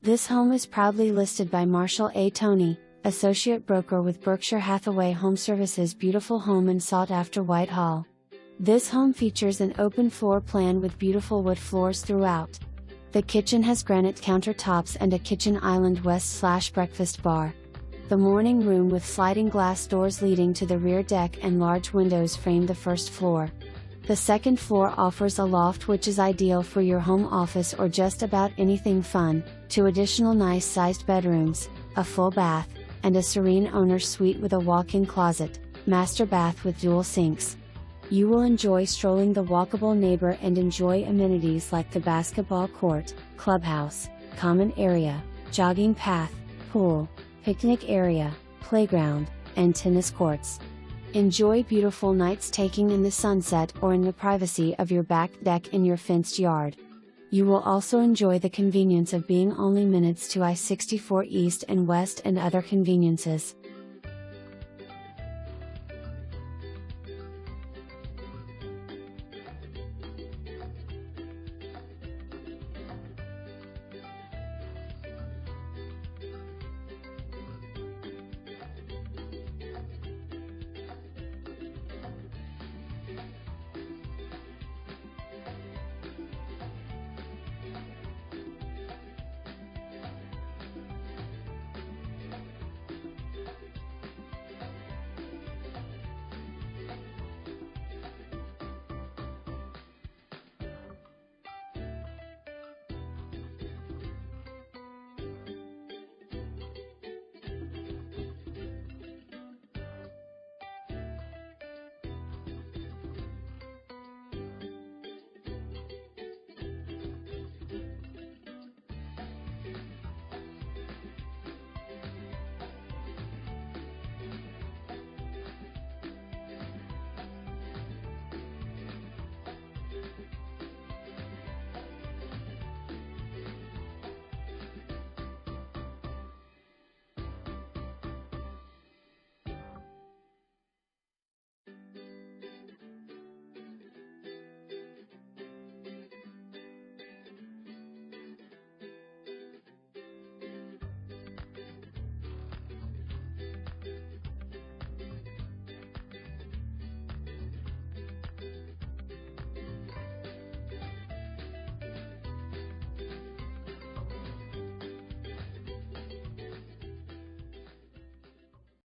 This home is proudly listed by Marshall A. Toney, Associate Broker with Berkshire Hathaway Home Services. Beautiful home in sought-after Whitehall. This home features an open floor plan with beautiful wood floors throughout. The kitchen has granite countertops and a kitchen island west/breakfast bar. The morning room with sliding glass doors leading to the rear deck and large windows frame the first floor. The second floor offers a loft which is ideal for your home office or just about anything fun, 2 additional nice-sized bedrooms, a full bath, and a serene owner's suite with a walk-in closet, master bath with dual sinks. You will enjoy strolling the walkable neighbor and enjoy amenities like the basketball court, clubhouse, common area, jogging path, pool, picnic area, playground, and tennis courts. Enjoy beautiful nights taking in the sunset or in the privacy of your back deck in your fenced yard. You will also enjoy the convenience of being only minutes to I-64 east and west and other conveniences.